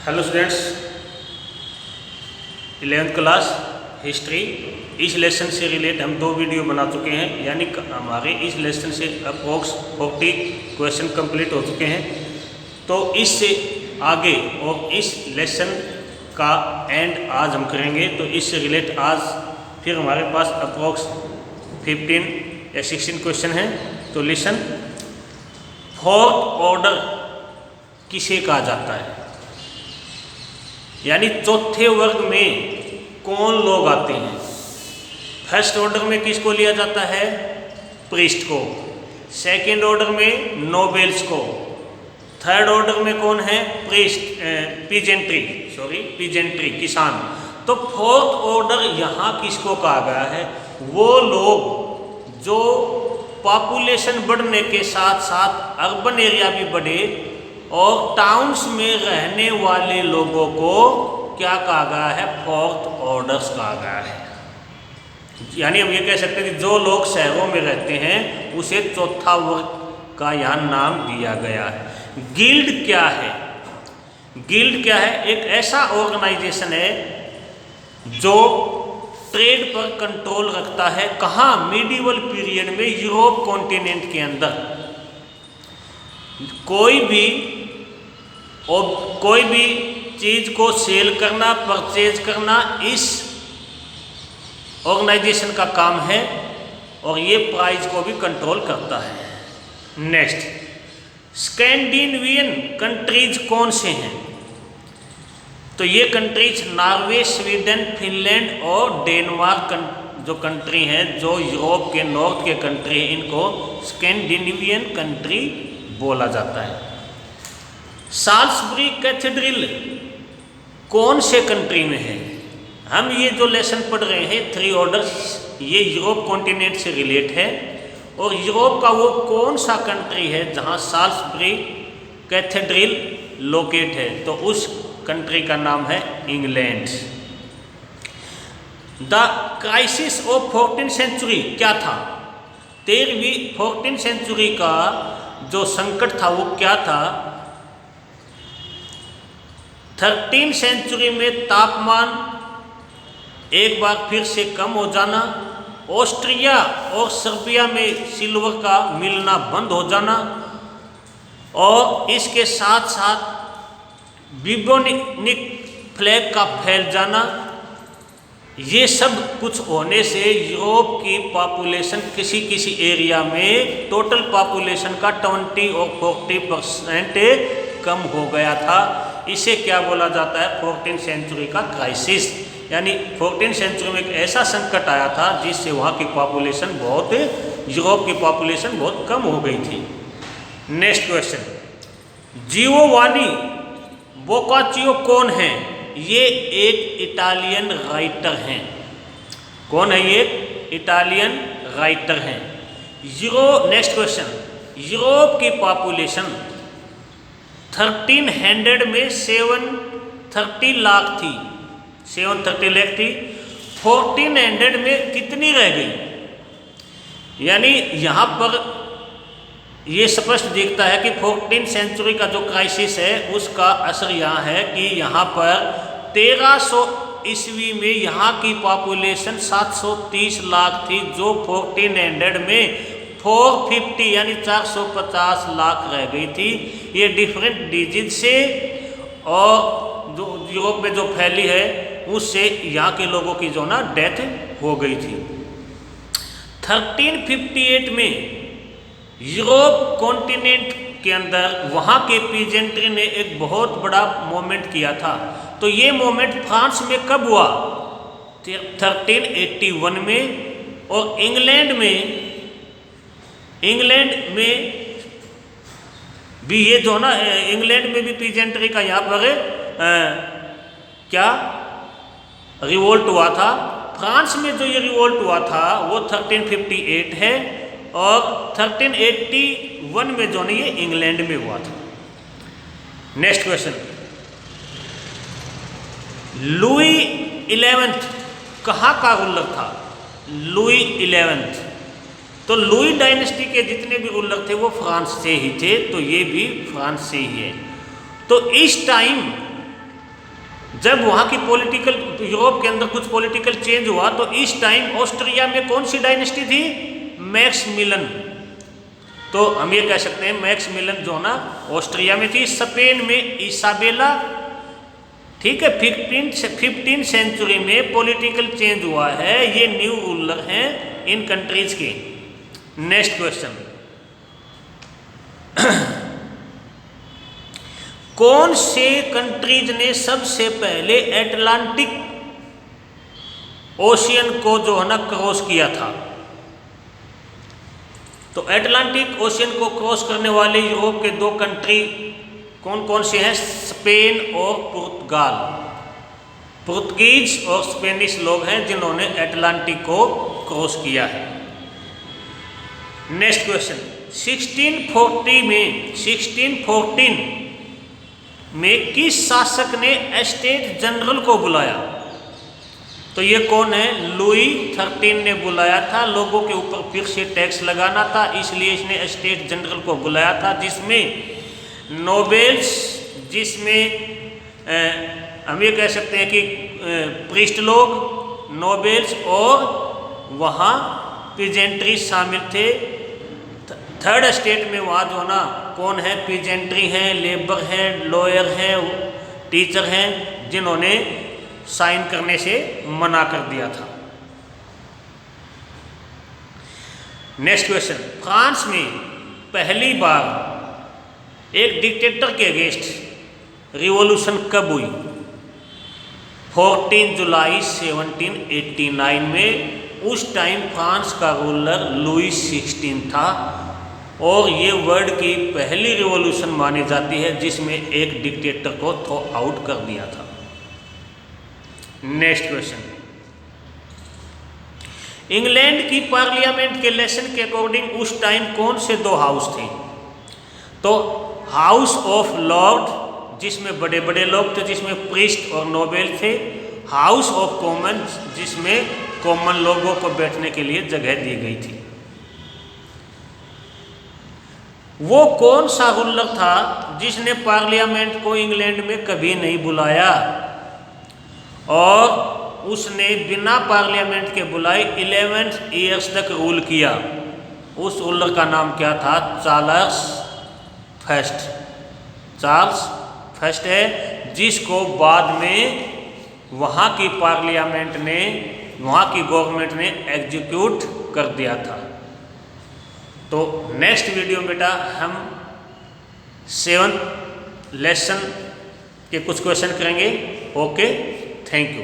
Hello students, 11th class history. इस lesson से relate हम 2 वीडियो बना चुके हैं, यानी हमारे इस लेसन से अप्रोक्स 40 क्वेश्चन कंप्लीट हो चुके हैं। तो इससे आगे और इस लेसन का एंड आज हम करेंगे। तो इससे रिलेट आज फिर हमारे पास अप्रोक्स 15 या 16 क्वेश्चन हैं। तो लिसन, फोर्थ ऑर्डर किसे कहा जाता है, यानी चौथे वर्ग में कौन लोग आते हैं। फर्स्ट ऑर्डर में किसको लिया जाता है? प्रीस्ट को। सेकंड ऑर्डर में नोबेल्स को। थर्ड ऑर्डर में कौन है? पीजेंट्री किसान। तो फोर्थ ऑर्डर यहाँ किसको कहा गया है? वो लोग जो पॉपुलेशन बढ़ने के साथ साथ अर्बन एरिया भी बढ़े और टाउन्स में रहने वाले लोगों को क्या कहा गया है? फोर्थ ऑर्डर्स कहा गया है। यानी हम ये कह सकते हैं कि जो लोग शहरों में रहते हैं उसे चौथा वर्ग का यहाँ नाम दिया गया है। गिल्ड क्या है? गिल्ड क्या है? एक ऐसा ऑर्गेनाइजेशन है जो ट्रेड पर कंट्रोल रखता है। कहाँ? मिडिवल पीरियड में यूरोप कॉन्टिनेंट के अंदर कोई भी चीज़ को सेल करना, परचेज करना इस ऑर्गेनाइजेशन का काम है और ये प्राइस को भी कंट्रोल करता है। नेक्स्ट, स्कैंडिनेवियन कंट्रीज कौन से हैं? तो ये कंट्रीज नॉर्वे, स्वीडन, फिनलैंड और डेनमार्क जो कंट्री हैं, जो यूरोप के नॉर्थ के कंट्री हैं, इनको स्कैंडिनेवियन कंट्री बोला जाता है। साल्सबरी कैथेड्रल कौन से कंट्री में है? हम ये जो लेसन पढ़ रहे हैं 3 ऑर्डर्स, ये यूरोप कॉन्टिनेंट से रिलेट है। और यूरोप का वो कौन सा कंट्री है जहाँ साल्सबरी कैथेड्रल लोकेट है? तो उस कंट्री का नाम है England. The crisis of 14th century क्या था? 14th सेंचुरी का जो संकट था वो क्या था? 13th सेंचुरी में तापमान एक बार फिर से कम हो जाना, ऑस्ट्रिया और सर्बिया में सिल्वर का मिलना बंद हो जाना और इसके साथ साथ बिबोनिक फ्लैग का फैल जाना, ये सब कुछ होने से यूरोप की पॉपुलेशन किसी एरिया में टोटल पॉपुलेशन का 20 और 40% कम हो गया था। इसे क्या बोला जाता है? 14th सेंचुरी का क्राइसिस। यानी 14th सेंचुरी में एक ऐसा संकट आया था जिससे वहाँ की पॉपुलेशन यूरोप की पॉपुलेशन बहुत कम हो गई थी। नेक्स्ट क्वेश्चन, जियोवानी बोकाचियो कौन है? ये एक इटालियन राइटर हैं। कौन है ये? इटालियन राइटर हैं। नेक्स्ट क्वेश्चन, यूरोप की पॉपुलेशन 1300 में 730 लाख थी, 730 लाख थी। 1400 में कितनी रह गई? यानी यहाँ पर ये स्पष्ट दिखता है कि 14th सेंचुरी का जो क्राइसिस है उसका असर यहाँ है कि यहाँ पर 1300 ईस्वी में यहाँ की पॉपुलेशन 730 लाख थी, जो 1400 में 450 यानी 450 लाख रह गई थी। ये डिफरेंट डिजीज से और जो यूरोप में जो फैली है उससे यहाँ के लोगों की जो ना डेथ हो गई थी। 1358 में यूरोप कॉन्टिनेंट के अंदर वहाँ के पीजेंट्री ने एक बहुत बड़ा मूवमेंट किया था। तो ये मूवमेंट फ्रांस में कब हुआ? 1381 में। और इंग्लैंड में भी ये जो ना, इंग्लैंड में भी पीजेंट्री का यहाँ पर क्या रिवोल्ट हुआ था। फ्रांस में जो ये रिवोल्ट हुआ था वो 1358 है और 1381 में जो नहीं ये इंग्लैंड में हुआ था। नेक्स्ट क्वेश्चन, लुई 11th कहाँ का रूलर था? Louis 11th। तो लुई डायनेस्टी के जितने भी रूलर थे वो फ्रांस से ही थे, तो ये भी फ्रांस से ही है। तो इस टाइम जब वहाँ की पॉलिटिकल यूरोप के अंदर कुछ पॉलिटिकल चेंज हुआ तो इस टाइम ऑस्ट्रिया में कौन सी डायनेस्टी थी? मैक्समिलन। तो हम ये कह सकते हैं मैक्समिलन जो ना ऑस्ट्रिया में थी। स्पेन में इसाबेला, ठीक है। 15 सेंचुरी में पॉलिटिकल चेंज हुआ है, ये न्यू रूलर हैं इन कंट्रीज के। नेक्स्ट क्वेश्चन, कौन से कंट्रीज ने सबसे पहले एटलांटिक ओशियन को जो है ना क्रॉस किया था? तो एटलांटिक ओशियन को क्रॉस करने वाले यूरोप के दो कंट्री कौन कौन से हैं? स्पेन और पुर्तगाल। पुर्तगीज और स्पेनिश लोग हैं जिन्होंने एटलांटिक को क्रॉस किया है। नेक्स्ट क्वेश्चन, 1614 में किस शासक ने स्टेट जनरल को बुलाया? तो ये कौन है? लुई 13 ने बुलाया था। लोगों के ऊपर फिर से टैक्स लगाना था, इसलिए इसने स्टेट जनरल को बुलाया था, जिसमें नोबेल्स, जिसमें हम ये कह सकते हैं कि प्रीस्ट लोग, नोबेल्स और वहाँ पीजेंट्री शामिल थे। थर्ड स्टेट में वहाँ जो ना कौन है? पीजेंट्री हैं, लेबर हैं, लॉयर हैं, टीचर हैं, जिन्होंने साइन करने से मना कर दिया था। नेक्स्ट क्वेश्चन, फ्रांस में पहली बार एक डिक्टेटर के अगेंस्ट रिवॉल्यूशन कब हुई? 14 जुलाई 1789 में। उस टाइम फ्रांस का रूलर लुई 16 था और ये वर्ल्ड की पहली रिवॉल्यूशन मानी जाती है जिसमें एक डिक्टेटर को थ्रो आउट कर दिया था। नेक्स्ट क्वेश्चन, इंग्लैंड की पार्लियामेंट के लेसन के अकॉर्डिंग उस टाइम कौन से दो हाउस थे? तो हाउस ऑफ लॉर्ड, जिसमें बड़े बड़े लोग थे, जिसमें प्रीस्ट और नोबेल थे। हाउस ऑफ कॉमन, जिसमें कॉमन लोगों को बैठने के लिए जगह दी गई थी। वो कौन सा रूलर था जिसने पार्लियामेंट को इंग्लैंड में कभी नहीं बुलाया और उसने बिना पार्लियामेंट के बुलाए 11 ईयर्स तक रूल किया? उस रूलर का नाम क्या था? चार्ल्स फर्स्ट है, जिसको बाद में वहाँ की पार्लियामेंट ने, वहाँ की गवर्नमेंट ने एग्जीक्यूट कर दिया था। तो नेक्स्ट वीडियो में बेटा हम 7th लेसन के कुछ क्वेश्चन करेंगे। Okay, thank you.